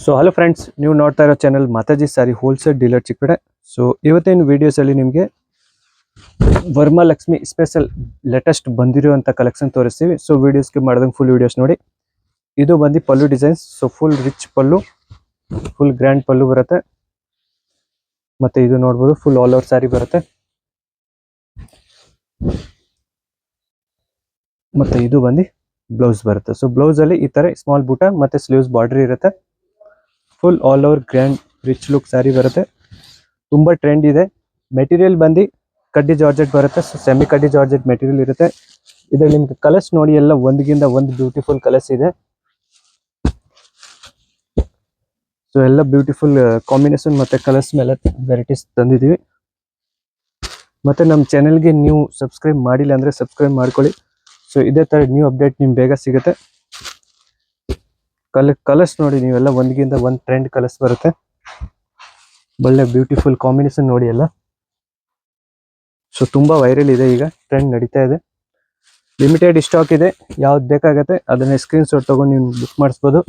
So hello friends, ನೀವು ನೋಡ್ತಾ ಇರೋ ಚಾನಲ್ ಮಾತಾಜಿ ಸಾರಿ ಹೋಲ್ಸೇಲ್ ಡೀಲರ್ ಚಿಕ್ಕಡೆ. ಸೊ ಇವತ್ತಿನ ವಿಡಿಯೋಸಲ್ಲಿ ನಿಮಗೆ ವರ್ಮಲಕ್ಷ್ಮಿ ಸ್ಪೆಷಲ್ ಲೇಟೆಸ್ಟ್ ಬಂದಿರುವಂಥ ಕಲೆಕ್ಷನ್ ತೋರಿಸ್ತೀವಿ. ಸೊ ವಿಡಿಯೋಸ್ಗೆ ಮಾಡಿದಂಗೆ ಫುಲ್ ವಿಡಿಯೋಸ್ ನೋಡಿ. ಇದು ಬಂದು ಪಲ್ಲು ಡಿಸೈನ್ಸ್. ಸೊ ಫುಲ್ ರಿಚ್ ಪಲ್ಲು, ಫುಲ್ ಗ್ರ್ಯಾಂಡ್ ಪಲ್ಲು ಬರುತ್ತೆ. ಮತ್ತೆ ಇದು ನೋಡ್ಬೋದು ಫುಲ್ ಆಲ್ ಓವರ್ ಸ್ಯಾರಿ ಬರುತ್ತೆ. ಮತ್ತೆ ಇದು ಬಂದು ಬ್ಲೌಸ್ ಬರುತ್ತೆ. ಸೊ ಬ್ಲೌಸ್ ಅಲ್ಲಿ ಈ ತರ ಸ್ಮಾಲ್ ಬೂಟ ಮತ್ತೆ ಸ್ಲೀವ್ಸ್ ಬಾರ್ಡರ್ ಇರುತ್ತೆ. Full all over grand rich look sari ಬರುತ್ತೆ. ತುಂಬಾ ಟ್ರೆಂಡ್ ಇದೆ. ಮೆಟೀರಿಯಲ್ ಬಂದು ಕಡ್ಡಿ ಜಾರ್ಜೆಟ್ ಬರುತ್ತೆ. ಸೊ ಸೆಮಿ ಕಡ್ಡಿ ಜಾರ್ಜೆಟ್ ಮೆಟೀರಿಯಲ್ ಇರುತ್ತೆ. ಇದರಲ್ಲಿ ನಿಮ್ಗೆ ಕಲರ್ಸ್ ನೋಡಿ, ಎಲ್ಲ ಒಂದ್ಗಿಂತ ಒಂದು ಬ್ಯೂಟಿಫುಲ್ ಕಲರ್ಸ್ ಇದೆ. ಸೊ ಎಲ್ಲ ಬ್ಯೂಟಿಫುಲ್ ಕಾಂಬಿನೇಷನ್ ಮತ್ತೆ ಕಲರ್ಸ್ ಮೇಲೆ ವೆರೈಟೀಸ್ ತಂದಿದ್ದೀವಿ. ಮತ್ತೆ ನಮ್ಮ ಚಾನೆಲ್ಗೆ ನೀವು ಸಬ್ಸ್ಕ್ರೈಬ್ ಮಾಡಿಲ್ಲ ಅಂದ್ರೆ ಸಬ್ಸ್ಕ್ರೈಬ್ ಮಾಡ್ಕೊಳ್ಳಿ. ಸೊ ಇದೇ ತರ ನ್ಯೂ ಅಪ್ಡೇಟ್ ನಿಮ್ಗೆ ಬೇಗ ಸಿಗುತ್ತೆ. ಕಲರ್ಸ್ ನೋಡಿ, ನೀವೆಲ್ಲ ಒಂದ್ಗಿಂತ ಒಂದು ಟ್ರೆಂಡ್ ಕಲರ್ಸ್ ಬರುತ್ತೆ. ಒಳ್ಳೆ ಬ್ಯೂಟಿಫುಲ್ ಕಾಂಬಿನೇಷನ್ ನೋಡಿ ಎಲ್ಲ. ಸೊ ತುಂಬಾ ವೈರಲ್ ಇದೆ, ಈಗ ಟ್ರೆಂಡ್ ನಡೀತಾ ಇದೆ. ಲಿಮಿಟೆಡ್ ಸ್ಟಾಕ್ ಇದೆ. ಯಾವ್ದು ಬೇಕಾಗತ್ತೆ ಅದನ್ನ ಸ್ಕ್ರೀನ್ ಶಾಟ್ ತಗೊಂಡು ನೀವು ಬುಕ್ ಮಾಡಿಸ್ಬೋದು.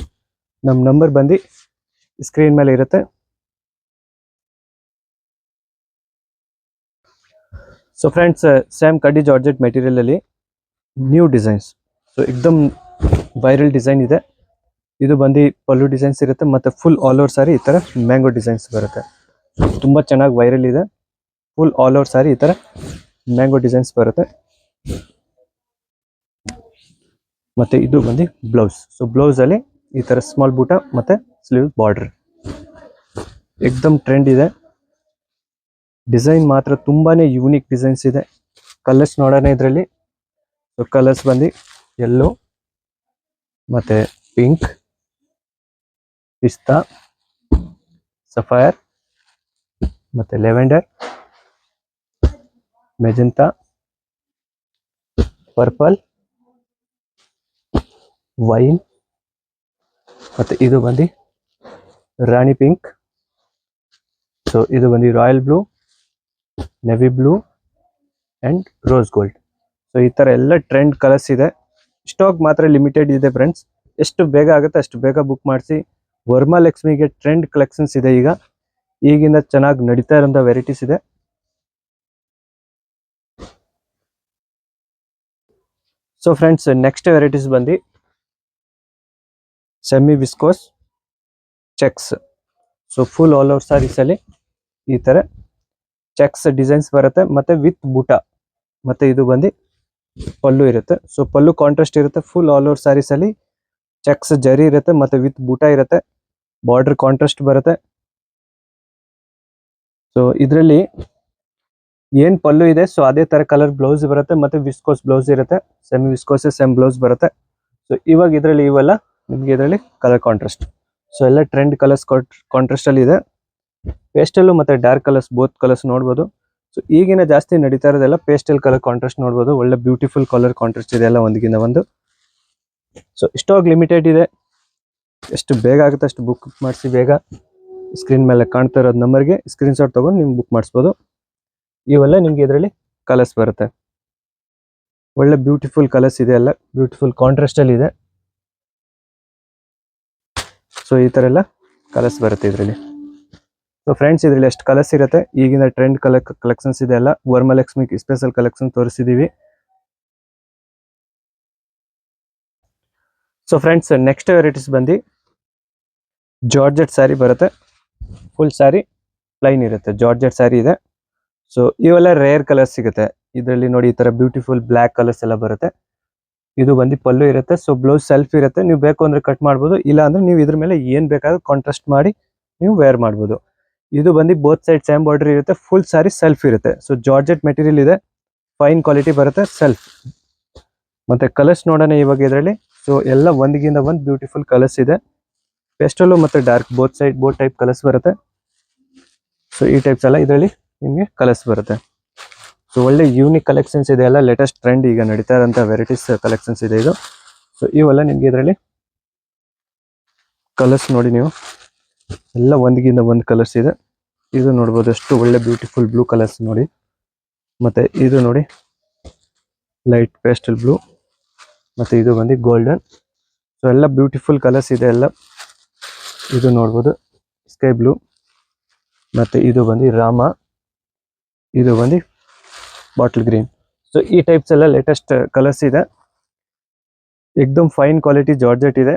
ನಮ್ಮ ನಂಬರ್ ಬಂದು ಸ್ಕ್ರೀನ್ ಮೇಲೆ ಇರುತ್ತೆ. ಸೊ ಫ್ರೆಂಡ್ಸ್, ಸೇಮ್ ಕಡ್ಡಿ ಜಾರ್ಜೆಟ್ ಮೆಟೀರಿಯಲ್ ಅಲ್ಲಿ ನ್ಯೂ ಡಿಸೈನ್ಸ್. ಸೊ ಎಕ್ದಮ್ ವೈರಲ್ ಡಿಸೈನ್ ಇದೆ. ಇದು ಬಂದು ಪಲ್ಲು ಡಿಸೈನ್ಸ್ ಇರುತ್ತೆ. ಮತ್ತೆ ಫುಲ್ ಆಲ್ ಓವರ್ ಸಾರಿ ಈ ತರ ಮ್ಯಾಂಗೋ ಡಿಸೈನ್ಸ್ ಬರುತ್ತೆ. ತುಂಬಾ ಚೆನ್ನಾಗಿ ವೈರಲ್ ಇದೆ. ಫುಲ್ ಆಲ್ ಓವರ್ ಸಾರಿ ಈ ತರ ಮ್ಯಾಂಗೋ ಡಿಸೈನ್ಸ್ ಬರುತ್ತೆ. ಮತ್ತೆ ಇದು ಬಂದು ಬ್ಲೌಸ್. ಸೊ ಬ್ಲೌಸ್ ಅಲ್ಲಿ ಈ ತರ ಸ್ಮಾಲ್ ಬೂಟ ಮತ್ತೆ ಸ್ಲೀವ್ ಬಾರ್ಡರ್. ಎಕ್ದಮ್ ಟ್ರೆಂಡ್ ಇದೆ. ಡಿಸೈನ್ ಮಾತ್ರ ತುಂಬಾನೇ ಯೂನಿಕ್ ಡಿಸೈನ್ಸ್ ಇದೆ. ಕಲರ್ಸ್ ನೋಡೋಣ ಇದರಲ್ಲಿ. ಸೊ ಕಲರ್ಸ್ ಬಂದು ಯೆಲ್ಲೋ ಮತ್ತೆ ಪಿಂಕ್, ಪಿಸ್ತಾ, ಸಫೈರ್, ಮತ್ತೆ ಲೆವೆಂಡರ್, ಮೆಜೆಂಟಾ, ಪರ್ಪಲ್, ವೈನ್, ಮತ್ತೆ ಇದು ಬಂದು ರಾಣಿ ಪಿಂಕ್. ಸೊ ಇದು ಬಂದು royal blue, navy blue and rose gold. So ಈ ತರ ಎಲ್ಲ ಟ್ರೆಂಡ್ ಕಲರ್ಸ್ ಇದೆ. ಸ್ಟಾಕ್ ಮಾತ್ರ ಲಿಮಿಟೆಡ್ ಇದೆ ಫ್ರೆಂಡ್ಸ್. ಎಷ್ಟು ಬೇಗ ಆಗುತ್ತೆ ಅಷ್ಟು ಬೇಗ ಬುಕ್ ಮಾಡಿಸಿ. ವರ್ಮಲಕ್ಷ್ಮಿಗೆ ಟ್ರೆಂಡ್ ಕಲೆಕ್ಷನ್ಸ್ ಇದೆ ಈಗ. ಈಗಿಂದ ಚೆನ್ನಾಗಿ ನಡೀತಾ ಇರೋಂಥ ವೆರೈಟೀಸ್ ಇದೆ. ಸೊ ಫ್ರೆಂಡ್ಸ್, ನೆಕ್ಸ್ಟ್ ವೆರೈಟೀಸ್ ಬಂದು semi viscose checks. So full all over saris ಅಲ್ಲಿ ಈ ತರ ಚೆಕ್ಸ್ ಡಿಸೈನ್ಸ್ ಬರುತ್ತೆ. ಮತ್ತೆ ವಿತ್ ಬೂಟ. ಮತ್ತೆ ಇದು ಬಂದು ಪಲ್ಲು ಇರುತ್ತೆ. ಸೊ ಪಲ್ಲು ಕಾಂಟ್ರಾಸ್ಟ್ ಇರುತ್ತೆ. ಫುಲ್ ಆಲ್ ಓವರ್ ಸಾರೀಸ್ ಅಲ್ಲಿ ಚೆಕ್ಸ್ ಜರಿ ಇರುತ್ತೆ. ಮತ್ತೆ ವಿತ್ ಬೂಟ ಇರುತ್ತೆ. ಬಾರ್ಡರ್ ಕಾಂಟ್ರಾಸ್ಟ್ ಬರುತ್ತೆ. ಸೊ ಇದರಲ್ಲಿ ಏನ್ ಪಲ್ಲು ಇದೆ ಸೊ ಅದೇ ತರ ಕಲರ್ ಬ್ಲೌಸ್ ಬರುತ್ತೆ. ಮತ್ತೆ ವಿಸ್ಕೋಸ್ ಬ್ಲೌಸ್ ಇರುತ್ತೆ. ಸೆಮಿ ವಿಸ್ಕೋಸ್ ಸೇಮ್ ಬ್ಲೌಸ್ ಬರುತ್ತೆ. ಸೊ ಇವಾಗ ಇದರಲ್ಲಿ ಇವೆಲ್ಲ ನಿಮ್ಗೆ ಇದರಲ್ಲಿ ಕಲರ್ ಕಾಂಟ್ರಾಸ್ಟ್. ಸೊ ಎಲ್ಲ ಟ್ರೆಂಡ್ ಕಲರ್ಸ್ ಕಾಂಟ್ರಾಸ್ಟ್ ಅಲ್ಲಿ ಇದೆ. ಪೇಸ್ಟಲ್ ಮತ್ತೆ ಡಾರ್ಕ್ ಕಲರ್ಸ್ ಬೋತ್ ಕಲರ್ಸ್ ನೋಡ್ಬೋದು. ಸೊ ಈಗಿನ ಜಾಸ್ತಿ ನಡೀತಾ ಇರೋದೆಲ್ಲ ಪೇಸ್ಟಲ್ ಕಲರ್ ಕಾಂಟ್ರಾಸ್ಟ್ ನೋಡ್ಬೋದು. ಒಳ್ಳೆ ಬ್ಯೂಟಿಫುಲ್ ಕಲರ್ ಕಾಂಟ್ರಾಸ್ಟ್ ಇದೆ ಎಲ್ಲ ಒಂದಿಗಿಂತ ಒಂದು. ಸೊ ಸ್ಟಾಕ್ ಲಿಮಿಟೆಡ್ ಇದೆ. ಎಷ್ಟು ಬೇಗ ಆಗುತ್ತೆ ಅಷ್ಟು ಬುಕ್ ಮಾಡಿಸಿ ಬೇಗ. ಸ್ಕ್ರೀನ್ ಮೇಲೆ ಕಾಣ್ತಾ ಇರೋದು ನಂಬರ್ಗೆ ಸ್ಕ್ರೀನ್ ಶಾಟ್ ತಗೊಂಡು ನೀವು ಬುಕ್ ಮಾಡಿಸ್ಬೋದು. ಇವೆಲ್ಲ ನಿಮ್ಗೆ ಇದರಲ್ಲಿ ಕಲರ್ಸ್ ಬರುತ್ತೆ. ಒಳ್ಳೆ ಬ್ಯೂಟಿಫುಲ್ ಕಲರ್ಸ್ ಇದೆ. ಎಲ್ಲ ಬ್ಯೂಟಿಫುಲ್ ಕಾಂಟ್ರಾಸ್ಟ್ ಅಲ್ಲಿ ಇದೆ. ಸೊ ಈ ತರ ಎಲ್ಲ ಕಲರ್ಸ್ ಬರುತ್ತೆ ಇದರಲ್ಲಿ. ಸೊ ಫ್ರೆಂಡ್ಸ್, ಇದರಲ್ಲಿ ಎಷ್ಟು ಕಲರ್ಸ್ ಇರುತ್ತೆ. ಈಗಿನ ಟ್ರೆಂಡ್ ಕಲೆಕ್ಷನ್ಸ್ ಇದೆ ಎಲ್ಲ. ವರ್ಮಲಕ್ಷ್ಮಿ ಸ್ಪೆಷಲ್ ಕಲೆಕ್ಷನ್ ತೋರಿಸಿದೀವಿ. ಸೊ ಫ್ರೆಂಡ್ಸ್, ನೆಕ್ಸ್ಟ್ ವೆರೈಟೀಸ್ ಬಂದು ಜಾರ್ಜೆಟ್ ಸ್ಯಾರಿ ಬರುತ್ತೆ. ಫುಲ್ ಸ್ಯಾರಿ ಪ್ಲೈನ್ ಇರುತ್ತೆ. ಜಾರ್ಜೆಟ್ ಸ್ಯಾರಿ ಇದೆ. ಸೊ ಇವೆಲ್ಲ ರೇರ್ ಕಲರ್ಸ್ ಸಿಗುತ್ತೆ ಇದರಲ್ಲಿ. ನೋಡಿ ಈ ತರ ಬ್ಯೂಟಿಫುಲ್ ಬ್ಲ್ಯಾಕ್ ಕಲರ್ಸ್ ಎಲ್ಲ ಬರುತ್ತೆ. ಇದು ಬಂದು ಪಲ್ಲು ಇರುತ್ತೆ. ಸೊ ಬ್ಲೌಸ್ ಸೆಲ್ಫ್ ಇರುತ್ತೆ. ನೀವು ಬೇಕು ಅಂದ್ರೆ ಕಟ್ ಮಾಡ್ಬೋದು. ಇಲ್ಲ ಅಂದ್ರೆ ನೀವು ಇದ್ರ ಮೇಲೆ ಏನ್ ಬೇಕಾದ್ರೂ ಕಾಂಟ್ರಾಸ್ಟ್ ಮಾಡಿ ನೀವು ವೇರ್ ಮಾಡ್ಬೋದು. ಇದು ಬಂದು ಬೋತ್ ಸೈಡ್ ಸೇಮ್ ಬಾರ್ಡರ್ ಇರುತ್ತೆ. ಫುಲ್ ಸ್ಯಾರಿ ಸೆಲ್ಫ್ ಇರುತ್ತೆ. ಸೊ ಜಾರ್ಜೆಟ್ ಮೆಟೀರಿಯಲ್ ಇದೆ. ಫೈನ್ ಕ್ವಾಲಿಟಿ ಬರುತ್ತೆ ಸೆಲ್ಫ್. ಮತ್ತೆ ಕಲರ್ಸ್ ನೋಡೋಣ ಇವಾಗ ಇದರಲ್ಲಿ. ಸೊ ಎಲ್ಲ ಒಂದಿಗಿಂತ ಒಂದು ಬ್ಯೂಟಿಫುಲ್ ಕಲರ್ಸ್ ಇದೆ. ಪೆಸ್ಟಲ್ ಮತ್ತೆ dark both side both type colours ಬರುತ್ತೆ. ಸೊ ಈ ಟೈಪ್ಸ್ ಎಲ್ಲ ಇದರಲ್ಲಿ ನಿಮಗೆ ಕಲರ್ಸ್ ಬರುತ್ತೆ. ಸೊ ಒಳ್ಳೆ ಯೂನಿಕ್ ಕಲೆಕ್ಷನ್ಸ್ ಇದೆ ಎಲ್ಲ. ಲೇಟೆಸ್ಟ್ ಟ್ರೆಂಡ್ ಈಗ ನಡೀತಾ ಇರೋಂಥ ವೆರೈಟೀಸ್ ಕಲೆಕ್ಷನ್ಸ್ ಇದೆ ಇದು. ಸೊ ಇವೆಲ್ಲ ನಿಮ್ಗೆ ಇದರಲ್ಲಿ ಕಲರ್ಸ್ ನೋಡಿ ನೀವು. ಎಲ್ಲ ಒಂದಿಗಿಂತ ಒಂದು ಕಲರ್ಸ್ ಇದೆ. ಇದು ನೋಡ್ಬೋದು ಎಷ್ಟು ಒಳ್ಳೆ ಬ್ಯೂಟಿಫುಲ್ ಬ್ಲೂ ಕಲರ್ಸ್ ನೋಡಿ. ಮತ್ತೆ ಇದು ನೋಡಿ ಲೈಟ್ ಪೇಸ್ಟಲ್ ಬ್ಲೂ. ಮತ್ತೆ ಇದು ಬಂದು ಗೋಲ್ಡನ್. ಸೊ ಎಲ್ಲ ಬ್ಯೂಟಿಫುಲ್ ಕಲರ್ಸ್ ಇದೆ ಎಲ್ಲ. ಇದು ನೋಡ್ಬೋದು ಸ್ಕೈ ಬ್ಲೂ, ಮತ್ತು ಇದು ಬಂದು ರಾಮ, ಇದು ಬಂದು ಬಾಟಲ್ ಗ್ರೀನ್. ಸೊ ಈ ಟೈಪ್ಸ್ ಎಲ್ಲ ಲೇಟೆಸ್ಟ್ ಕಲರ್ಸ್ ಇದೆ. ಎಕ್ದಮ್ ಫೈನ್ ಕ್ವಾಲಿಟಿ ಜಾರ್ಜೆಟ್ ಇದೆ.